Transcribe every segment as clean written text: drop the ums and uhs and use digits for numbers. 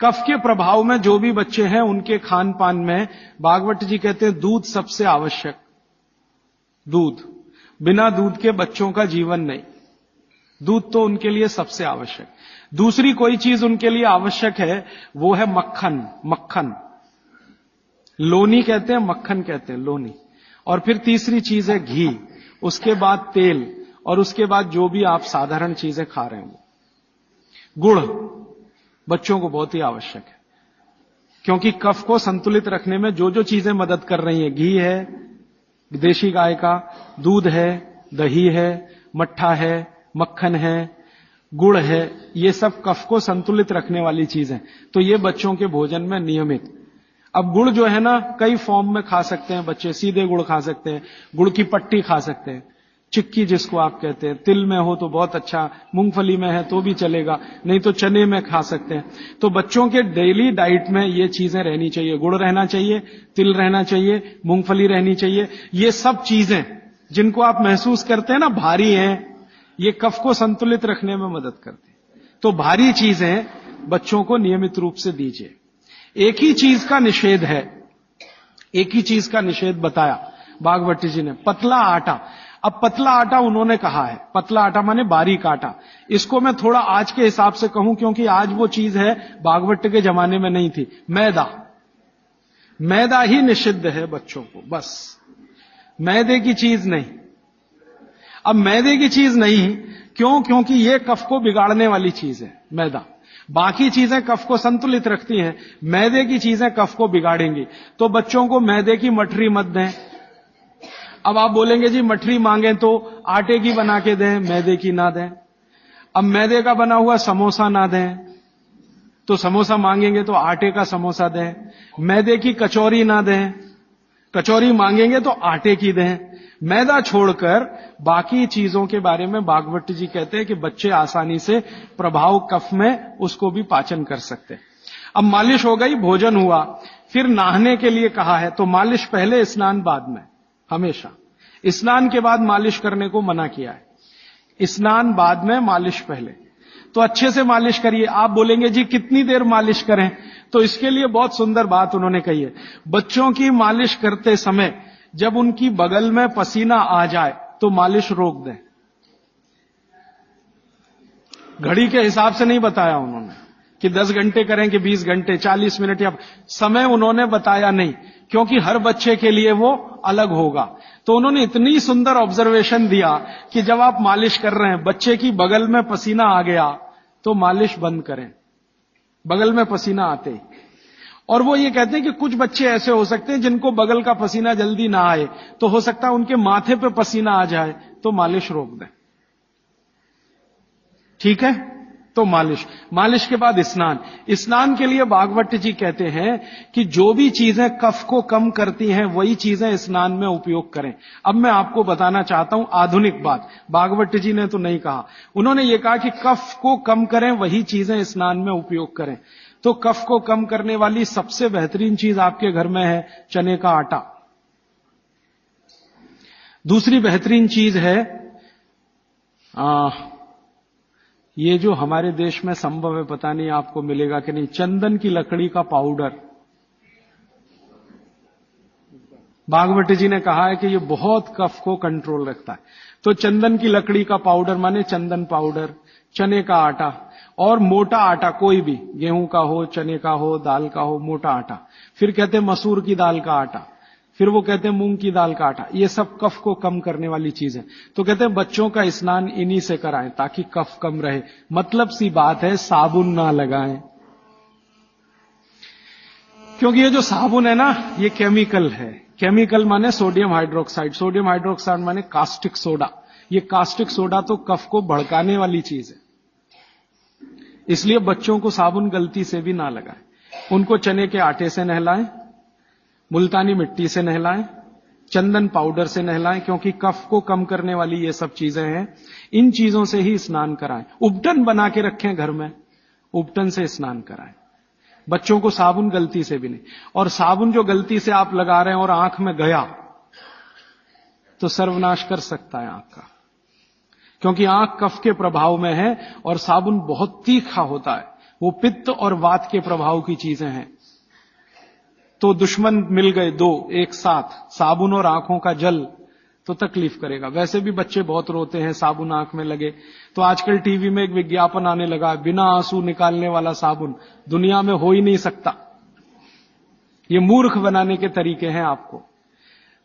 कफ के प्रभाव में जो भी बच्चे हैं उनके खान पान में भागवत जी कहते हैं दूध सबसे आवश्यक। दूध, बिना दूध के बच्चों का जीवन नहीं। दूध तो उनके लिए सबसे आवश्यक। दूसरी कोई चीज उनके लिए आवश्यक है, वो है मक्खन। मक्खन, लोनी कहते हैं, मक्खन कहते हैं, लोनी। और फिर तीसरी चीज है घी, उसके बाद तेल, और उसके बाद जो भी आप साधारण चीजें खा रहे हैं। गुड़ बच्चों को बहुत ही आवश्यक है, क्योंकि कफ को संतुलित रखने में जो जो चीजें मदद कर रही हैं, घी है देशी गाय का, दूध है, दही है, मट्ठा है, मक्खन है, गुड़ है, ये सब कफ को संतुलित रखने वाली चीजें। तो ये बच्चों के भोजन में नियमित। अब गुड़ जो है ना, कई फॉर्म में खा सकते हैं बच्चे। सीधे गुड़ खा सकते हैं, गुड़ की पट्टी खा सकते हैं, चिक्की जिसको आप कहते हैं, तिल में हो तो बहुत अच्छा, मूंगफली में है तो भी चलेगा, नहीं तो चने में खा सकते हैं। तो बच्चों के डेली डाइट में ये चीजें रहनी चाहिए। गुड़ रहना चाहिए, तिल रहना चाहिए, मूंगफली रहनी चाहिए। ये सब चीजें जिनको आप महसूस करते हैं ना भारी हैं, ये कफ को संतुलित रखने में मदद करते हैं। तो भारी चीजें बच्चों को नियमित रूप से दीजिए। एक ही चीज का निषेध है, एक ही चीज का निषेध बताया भागवत जी ने, पतला आटा। अब पतला आटा उन्होंने कहा है, पतला आटा माने बारीक आटा। इसको मैं थोड़ा आज के हिसाब से कहूं, क्योंकि आज वो चीज है भागवत के जमाने में नहीं थी। मैदा, मैदा ही निषिद्ध है बच्चों को, बस मैदे की चीज नहीं। अब मैदे की चीज नहीं क्यों? क्योंकि ये कफ को बिगाड़ने वाली चीज है मैदा। बाकी चीजें कफ को संतुलित रखती हैं, मैदे की चीजें कफ को बिगाड़ेंगी। तो बच्चों को मैदे की मठरी मत दें। अब आप बोलेंगे जी मठरी मांगे तो आटे की बना के दें, मैदे की ना दें। अब मैदे का बना हुआ समोसा ना दें, तो समोसा मांगेंगे तो आटे का समोसा दें। मैदे की कचौरी ना दें, कचौरी मांगेंगे तो आटे की दें। मैदा छोड़कर बाकी चीजों के बारे में भागवत जी कहते हैं कि बच्चे आसानी से प्रभाव कफ में उसको भी पाचन कर सकते हैं। अब मालिश हो गई, भोजन हुआ, फिर नहाने के लिए कहा है, तो मालिश पहले, स्नान बाद में। हमेशा स्नान के बाद मालिश करने को मना किया है, स्नान बाद में, मालिश पहले। तो अच्छे से मालिश करिए। आप बोलेंगे जी कितनी देर मालिश करें? तो इसके लिए बहुत सुंदर बात उन्होंने कही है। बच्चों की मालिश करते समय जब उनकी बगल में पसीना आ जाए तो मालिश रोक दें। घड़ी के हिसाब से नहीं बताया उन्होंने कि 10 घंटे करें कि 20 घंटे, 40 मिनट, या समय उन्होंने बताया नहीं, क्योंकि हर बच्चे के लिए वो अलग होगा। तो उन्होंने इतनी सुंदर ऑब्जर्वेशन दिया कि जब आप मालिश कर रहे हैं, बच्चे की बगल में पसीना आ गया तो मालिश बंद करें, बगल में पसीना आते ही। और वो ये कहते हैं कि कुछ बच्चे ऐसे हो सकते हैं जिनको बगल का पसीना जल्दी ना आए, तो हो सकता है उनके माथे पे पसीना आ जाए, तो मालिश रोक दें। ठीक है? तो मालिश के बाद स्नान। स्नान के लिए भागवत जी कहते हैं कि जो भी चीजें कफ को कम करती हैं वही चीजें स्नान में उपयोग करें। अब मैं आपको बताना चाहता हूं आधुनिक बात, भागवत जी ने तो नहीं कहा। उन्होंने ये कहा कि कफ को कम करें वही चीजें स्नान में उपयोग करें। तो कफ को कम करने वाली सबसे बेहतरीन चीज आपके घर में है चने का आटा। दूसरी बेहतरीन चीज है ये जो हमारे देश में संभव है, पता नहीं आपको मिलेगा कि नहीं, चंदन की लकड़ी का पाउडर। भागवत जी ने कहा है कि ये बहुत कफ को कंट्रोल रखता है। तो चंदन की लकड़ी का पाउडर माने चंदन पाउडर, चने का आटा, और मोटा आटा कोई भी, गेहूं का हो, चने का हो, दाल का हो, मोटा आटा। फिर कहते हैं मसूर की दाल का आटा, फिर वो कहते हैं मूंग की दाल का आटा। ये सब कफ को कम करने वाली चीज है। तो कहते हैं बच्चों का स्नान इन्हीं से कराएं ताकि कफ कम रहे। मतलब सी बात है, साबुन ना लगाएं, क्योंकि ये जो साबुन है ना, ये केमिकल है। केमिकल माने सोडियम हाइड्रोक्साइड, सोडियम हाइड्रोक्साइड माने कास्टिक सोडा। ये कास्टिक सोडा तो कफ को भड़काने वाली चीज है, इसलिए बच्चों को साबुन गलती से भी ना लगाएं। उनको चने के आटे से नहलाएं, मुल्तानी मिट्टी से नहलाएं, चंदन पाउडर से नहलाएं, क्योंकि कफ को कम करने वाली ये सब चीजें हैं। इन चीजों से ही स्नान कराएं। उपटन बना के रखें घर में, उपटन से स्नान कराएं। बच्चों को साबुन गलती से भी नहीं। और साबुन जो गलती से आप लगा रहे हैं और आंख में गया तो सर्वनाश कर सकता है आंख का, क्योंकि आंख कफ के प्रभाव में है और साबुन बहुत तीखा होता है, वो पित्त और वात के प्रभाव की चीजें हैं। तो दुश्मन मिल गए दो एक साथ, साबुन और आंखों का जल, तो तकलीफ करेगा। वैसे भी बच्चे बहुत रोते हैं साबुन आंख में लगे, तो आजकल टीवी में एक विज्ञापन आने लगा, बिना आंसू निकालने वाला साबुन दुनिया में हो ही नहीं सकता। ये मूर्ख बनाने के तरीके हैं आपको।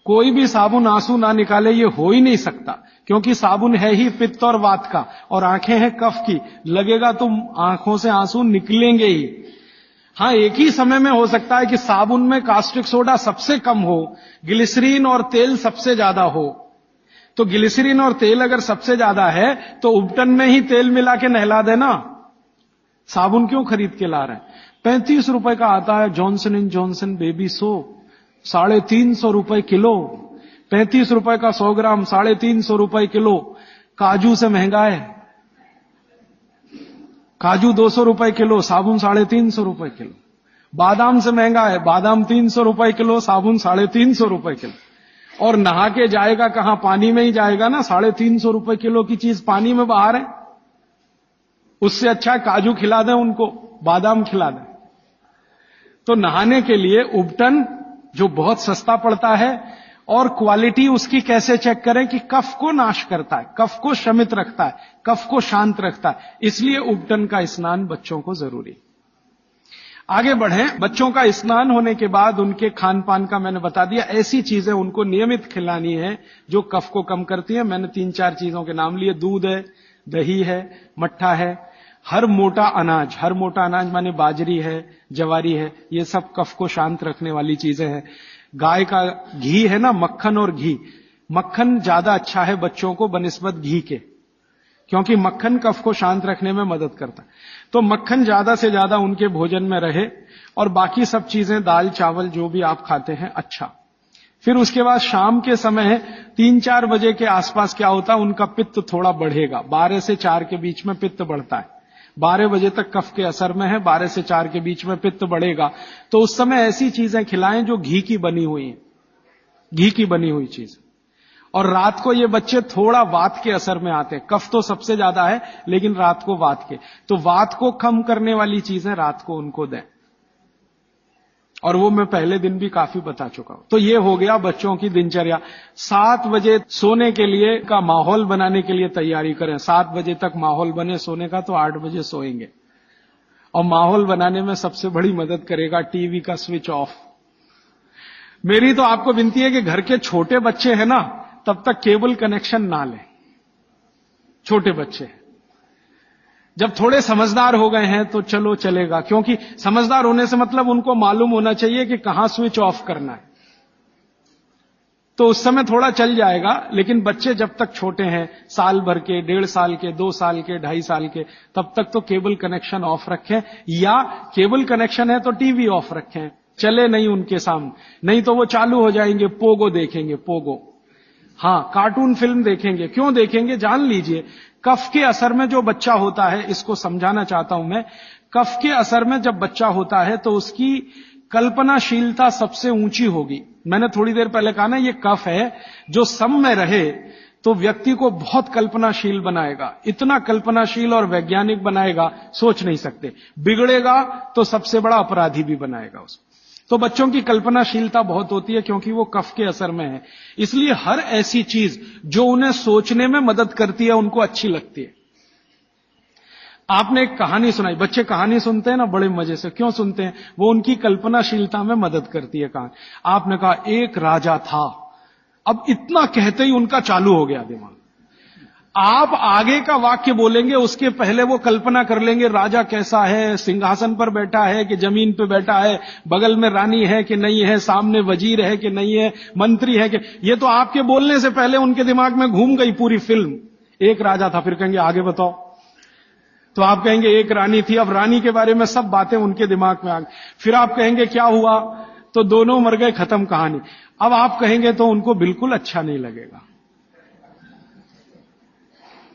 कोई भी साबुन आंसू ना निकाले ये हो ही नहीं सकता, क्योंकि साबुन है ही पित्त और वात का, और आंखें हैं कफ की, लगेगा तो आंखों से आंसू निकलेंगे ही। हां, एक ही समय में हो सकता है कि साबुन में कास्टिक सोडा सबसे कम हो, ग्लिसरीन और तेल सबसे ज्यादा हो। तो ग्लिसरीन और तेल अगर सबसे ज्यादा है तो उबटन में ही तेल मिला के नहला देना, साबुन क्यों खरीद के ला रहे हैं? 35 रुपए का आता है Johnson and Johnson baby soap, 350 रुपए किलो। 35 रुपए का 100 ग्राम, 350 रुपए किलो। काजू से महंगा है, काजू 200 रुपए किलो, साबुन 350 रुपए किलो। बादाम से महंगा है, बादाम 300 रुपए किलो, साबुन 350 रुपए किलो। और नहा के जाएगा कहां? पानी में ही जाएगा ना। 350 रुपए किलो की चीज पानी में बाहर है। उससे अच्छा काजू खिला दें उनको, बादाम खिला दें। तो नहाने के लिए उबटन जो बहुत सस्ता पड़ता है, और क्वालिटी उसकी कैसे चेक करें कि कफ को नाश करता है, कफ को शमित रखता है, कफ को शांत रखता है, इसलिए उबटन का स्नान बच्चों को जरूरी। आगे बढ़ें। बच्चों का स्नान होने के बाद उनके खान पान का मैंने बता दिया। ऐसी चीजें उनको नियमित खिलानी है जो कफ को कम करती है। मैंने 3-4 चीजों के नाम लिए। दूध है, दही है, मट्ठा है, हर मोटा अनाज माने बाजरी है, जवारी है, ये सब कफ को शांत रखने वाली चीजें हैं। गाय का घी है ना, मक्खन और घी, मक्खन ज्यादा अच्छा है बच्चों को बनिस्बत घी के, क्योंकि मक्खन कफ को शांत रखने में मदद करता है। तो मक्खन ज्यादा से ज्यादा उनके भोजन में रहे, और बाकी सब चीजें दाल चावल जो भी आप खाते हैं अच्छा। फिर उसके बाद शाम के समय 3-4 बजे के आसपास क्या होता है, उनका पित्त थोड़ा बढ़ेगा। 12 से 4 के बीच में पित्त बढ़ता है। 12 बजे तक कफ के असर में है, 12 से 4 के बीच में पित्त बढ़ेगा। तो उस समय ऐसी चीजें खिलाएं जो घी की बनी हुई है, घी की बनी हुई चीज। और रात को ये बच्चे थोड़ा वात के असर में आते हैं। कफ तो सबसे ज्यादा है, लेकिन रात को वात के, तो वात को कम करने वाली चीजें रात को उनको दें। और वो मैं पहले दिन भी काफी बता चुका हूं। तो ये हो गया बच्चों की दिनचर्या। 7 बजे सोने के लिए का माहौल बनाने के लिए तैयारी करें। 7 बजे तक माहौल बने सोने का, तो 8 बजे सोएंगे। और माहौल बनाने में सबसे बड़ी मदद करेगा टीवी का स्विच ऑफ। मेरी तो आपको विनती है कि घर के छोटे बच्चे हैं ना, तब तक केबल कनेक्शन ना लें। छोटे बच्चे जब थोड़े समझदार हो गए हैं तो चलो चलेगा, क्योंकि समझदार होने से मतलब उनको मालूम होना चाहिए कि कहां स्विच ऑफ करना है, तो उस समय थोड़ा चल जाएगा। लेकिन बच्चे जब तक छोटे हैं, साल भर के, 1.5 साल के, 2 साल के, 2.5 साल के, तब तक तो केबल कनेक्शन ऑफ रखें, या केबल कनेक्शन है तो टीवी ऑफ रखें, चले नहीं उनके सामने। नहीं तो वो चालू हो जाएंगे, पोगो देखेंगे, पोगो। हां, कार्टून फिल्म देखेंगे। क्यों देखेंगे जान लीजिए। कफ के असर में जो बच्चा होता है, इसको समझाना चाहता हूं मैं, कफ के असर में जब बच्चा होता है तो उसकी कल्पनाशीलता सबसे ऊंची होगी। मैंने थोड़ी देर पहले कहा ना, ये कफ है जो सम में रहे तो व्यक्ति को बहुत कल्पनाशील बनाएगा, इतना कल्पनाशील और वैज्ञानिक बनाएगा, सोच नहीं सकते। बिगड़ेगा तो सबसे बड़ा अपराधी भी बनाएगा उसको। तो बच्चों की कल्पनाशीलता बहुत होती है, क्योंकि वो कफ के असर में है। इसलिए हर ऐसी चीज जो उन्हें सोचने में मदद करती है उनको अच्छी लगती है। आपने एक कहानी सुनाई, बच्चे कहानी सुनते हैं ना बड़े मजे से। क्यों सुनते हैं? वो उनकी कल्पनाशीलता में मदद करती है कहानी। आपने कहा एक राजा था, अब इतना कहते ही उनका चालू हो गया दिमाग। आप आगे का वाक्य बोलेंगे, उसके पहले वो कल्पना कर लेंगे राजा कैसा है, सिंहासन पर बैठा है कि जमीन पे बैठा है, बगल में रानी है कि नहीं है, सामने वजीर है कि नहीं है, मंत्री है कि। ये तो आपके बोलने से पहले उनके दिमाग में घूम गई पूरी फिल्म। एक राजा था, फिर कहेंगे आगे बताओ, तो आप कहेंगे एक रानी थी, अब रानी के बारे में सब बातें उनके दिमाग में आ गई। फिर आप कहेंगे क्या हुआ, तो दोनों मर गए, खत्म कहानी। अब आप कहेंगे तो उनको बिल्कुल अच्छा नहीं लगेगा।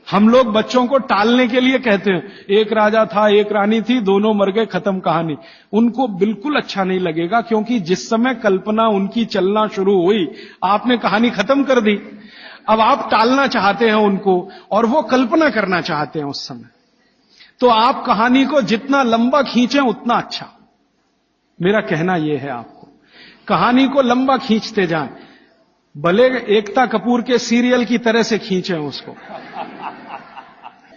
हम लोग बच्चों को टालने के लिए कहते हैं, एक राजा था, एक रानी थी, दोनों मर गए, खत्म कहानी। उनको बिल्कुल अच्छा नहीं लगेगा, क्योंकि जिस समय कल्पना उनकी चलना शुरू हुई, आपने कहानी खत्म कर दी। अब आप टालना चाहते हैं उनको, और वो कल्पना करना चाहते हैं उस समय। तो आप कहानी को जितना लंबा खींचें उतना अच्छा। मेरा कहना यह है आपको, कहानी को लंबा खींचते जाएं, भले एकता कपूर के सीरियल की तरह से खींचें उसको।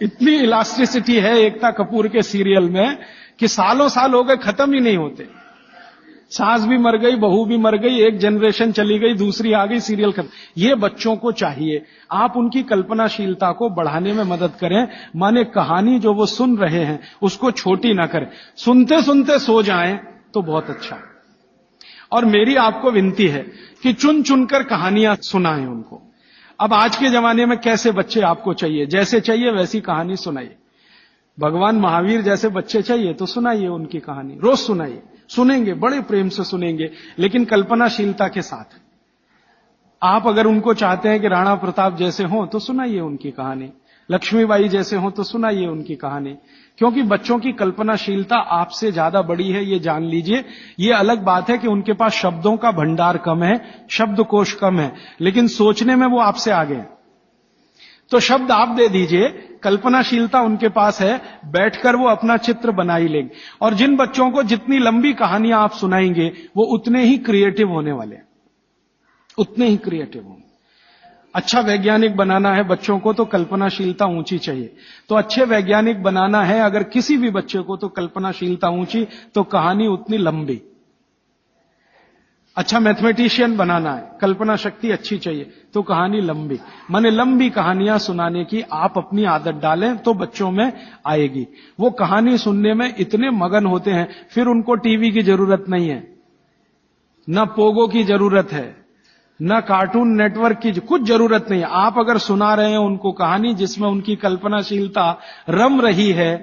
इतनी इलास्टिसिटी है एकता कपूर के सीरियल में कि सालों साल हो गए, खत्म ही नहीं होते। सास भी मर गई, बहू भी मर गई, एक जनरेशन चली गई, दूसरी आ गई, सीरियल खत्म। ये बच्चों को चाहिए, आप उनकी कल्पनाशीलता को बढ़ाने में मदद करें। माने कहानी जो वो सुन रहे हैं उसको छोटी ना करें, सुनते सुनते सो जाएं तो बहुत अच्छा। और मेरी आपको विनती है कि चुन चुनकर कहानियां सुनाएं उनको। अब आज के जमाने में कैसे बच्चे आपको चाहिए, जैसे चाहिए वैसी कहानी सुनाइए। भगवान महावीर जैसे बच्चे चाहिए तो सुनाइए उनकी कहानी, रोज सुनाइए, सुनेंगे, बड़े प्रेम से सुनेंगे, लेकिन कल्पनाशीलता के साथ। आप अगर उनको चाहते हैं कि राणा प्रताप जैसे हों तो सुनाइए उनकी कहानी, लक्ष्मीबाई जैसे हों तो सुनाइए उनकी कहानी, क्योंकि बच्चों की कल्पनाशीलता आपसे ज्यादा बड़ी है, ये जान लीजिए। ये अलग बात है कि उनके पास शब्दों का भंडार कम है, शब्दकोश कम है, लेकिन सोचने में वो आपसे आगे हैं। तो शब्द आप दे दीजिए, कल्पनाशीलता उनके पास है, बैठकर वो अपना चित्र बना ही लेंगे। और जिन बच्चों को जितनी लंबी कहानियां आप सुनाएंगे वो उतने ही क्रिएटिव होने वाले, उतने ही क्रिएटिव होंगे। अच्छा वैज्ञानिक बनाना है बच्चों को तो कल्पनाशीलता ऊंची चाहिए। तो अच्छे वैज्ञानिक बनाना है अगर किसी भी बच्चे को तो कल्पनाशीलता ऊंची, तो कहानी उतनी लंबी। अच्छा मैथमेटिशियन बनाना है, कल्पना शक्ति अच्छी चाहिए तो कहानी लंबी। माने लंबी कहानियां सुनाने की आप अपनी आदत डालें तो बच्चों में आएगी। वो कहानी सुनने में इतने मगन होते हैं, फिर उनको टीवी की जरूरत नहीं है, न पोगो की जरूरत है, न कार्टून नेटवर्क की कुछ जरूरत नहीं है। आप अगर सुना रहे हैं उनको कहानी जिसमें उनकी कल्पनाशीलता रम रही है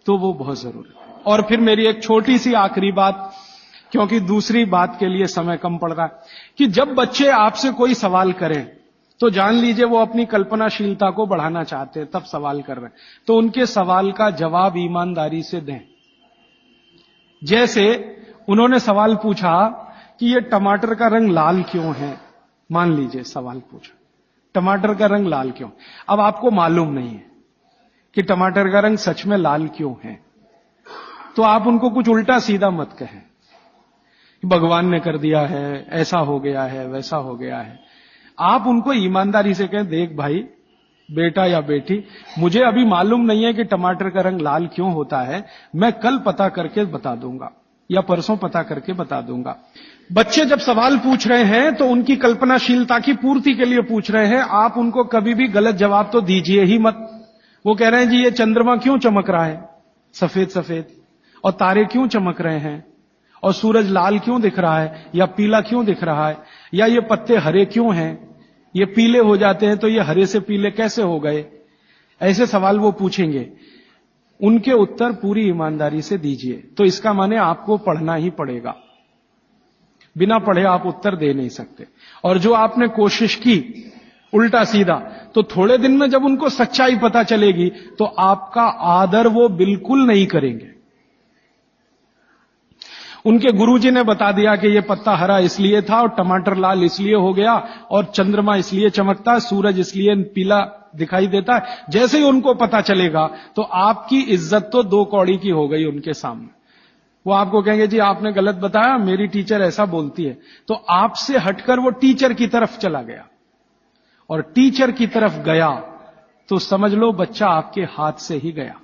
तो वो बहुत जरूरी है। और फिर मेरी एक छोटी सी आखिरी बात, क्योंकि दूसरी बात के लिए समय कम पड़ रहा है, कि जब बच्चे आपसे कोई सवाल करें तो जान लीजिए वो अपनी कल्पनाशीलता को बढ़ाना चाहते हैं, तब सवाल कर रहे हैं। तो उनके सवाल का जवाब ईमानदारी से दें। जैसे उन्होंने सवाल पूछा कि ये टमाटर का रंग लाल क्यों है, मान लीजिए सवाल पूछा टमाटर का रंग लाल क्यों। अब आपको मालूम नहीं है कि टमाटर का रंग सच में लाल क्यों है, तो आप उनको कुछ उल्टा सीधा मत कहें, भगवान ने कर दिया है, ऐसा हो गया है, वैसा हो गया है। आप उनको ईमानदारी से कहें, देख भाई बेटा या बेटी, मुझे अभी मालूम नहीं है कि टमाटर का रंग लाल क्यों होता है, मैं कल पता करके बता दूंगा या परसों पता करके बता दूंगा। बच्चे जब सवाल पूछ रहे हैं तो उनकी कल्पनाशीलता की पूर्ति के लिए पूछ रहे हैं, आप उनको कभी भी गलत जवाब तो दीजिए ही मत। वो कह रहे हैं जी ये चंद्रमा क्यों चमक रहा है सफेद सफेद, और तारे क्यों चमक रहे हैं, और सूरज लाल क्यों दिख रहा है या पीला क्यों दिख रहा है, या ये पत्ते हरे क्यों हैं, ये पीले हो जाते हैं तो ये हरे से पीले कैसे हो गए। ऐसे सवाल वो पूछेंगे, उनके उत्तर पूरी ईमानदारी से दीजिए। तो इसका माने आपको पढ़ना ही पड़ेगा, बिना पढ़े आप उत्तर दे नहीं सकते। और जो आपने कोशिश की उल्टा सीधा, तो थोड़े दिन में जब उनको सच्चाई पता चलेगी तो आपका आदर वो बिल्कुल नहीं करेंगे। उनके गुरुजी ने बता दिया कि ये पत्ता हरा इसलिए था और टमाटर लाल इसलिए हो गया और चंद्रमा इसलिए चमकता है, सूरज इसलिए पीला दिखाई देता है। जैसे ही उनको पता चलेगा तो आपकी इज्जत तो 2 कौड़ी की हो गई उनके सामने। वो आपको कहेंगे जी आपने गलत बताया, मेरी टीचर ऐसा बोलती है। तो आपसे हटकर वो टीचर की तरफ चला गया, और टीचर की तरफ गया तो समझ लो बच्चा आपके हाथ से ही गया।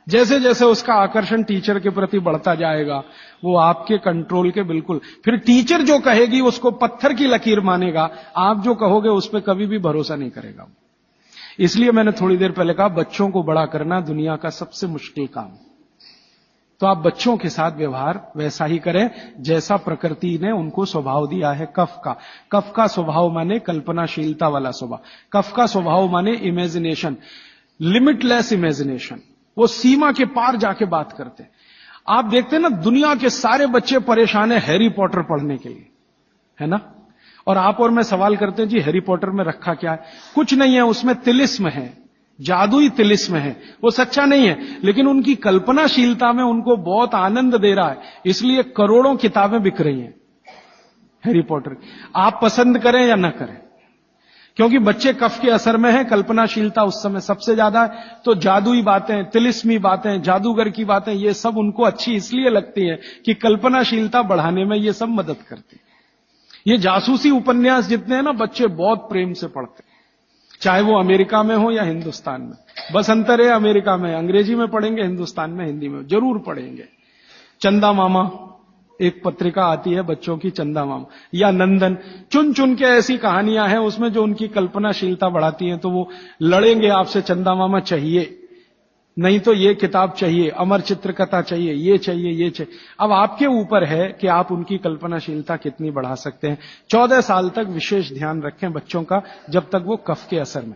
जैसे जैसे उसका आकर्षण टीचर के प्रति बढ़ता जाएगा वो आपके कंट्रोल के बिल्कुल, फिर टीचर जो कहेगी उसको पत्थर की लकीर मानेगा, आप जो कहोगे उस पर कभी भी भरोसा नहीं करेगा। इसलिए मैंने थोड़ी देर पहले कहा बच्चों को बड़ा करना दुनिया का सबसे मुश्किल काम। तो आप बच्चों के साथ व्यवहार वैसा ही करें जैसा प्रकृति ने उनको स्वभाव दिया है। कफ का स्वभाव माने कल्पनाशीलता वाला स्वभाव, कफ का स्वभाव माने इमेजिनेशन, लिमिटलेस इमेजिनेशन। वो सीमा के पार जाके बात करते हैं। आप देखते हैं ना दुनिया के सारे बच्चे परेशान है हैरी पॉटर पढ़ने के लिए, है ना, और आप और मैं सवाल करते हैं जी हैरी पॉटर में रखा क्या है। कुछ नहीं है, उसमें तिलिस्म है, जादुई तिलिस्म है, वो सच्चा नहीं है, लेकिन उनकी कल्पनाशीलता में उनको बहुत आनंद दे रहा है, इसलिए करोड़ों किताबें बिक रही हैं हैरी पॉटर। आप पसंद करें या ना करें, क्योंकि बच्चे कफ के असर में हैं, कल्पनाशीलता उस समय सबसे ज्यादा है। तो जादुई बातें, तिलिस्मी बातें, जादूगर की बातें, ये सब उनको अच्छी इसलिए लगती है कि कल्पनाशीलता बढ़ाने में ये सब मदद करती है। ये जासूसी उपन्यास जितने हैं ना, बच्चे बहुत प्रेम से पढ़ते हैं, चाहे वो अमेरिका में हो या हिंदुस्तान में। बस अंतर है, अमेरिका में अंग्रेजी में पढ़ेंगे, हिंदुस्तान में हिंदी में जरूर पढ़ेंगे। चंदा मामा एक पत्रिका आती है बच्चों की, चंदा मामा या नंदन, चुन चुन के ऐसी कहानियां हैं उसमें जो उनकी कल्पनाशीलता बढ़ाती हैं। तो वो लड़ेंगे आपसे, चंदा मामा चाहिए, नहीं तो ये किताब चाहिए, अमर चित्रकथा चाहिए, ये चाहिए, ये चाहिए। अब आपके ऊपर है कि आप उनकी कल्पनाशीलता कितनी बढ़ा सकते हैं। 14 साल तक विशेष ध्यान रखें बच्चों का, जब तक वो कफ के असर में।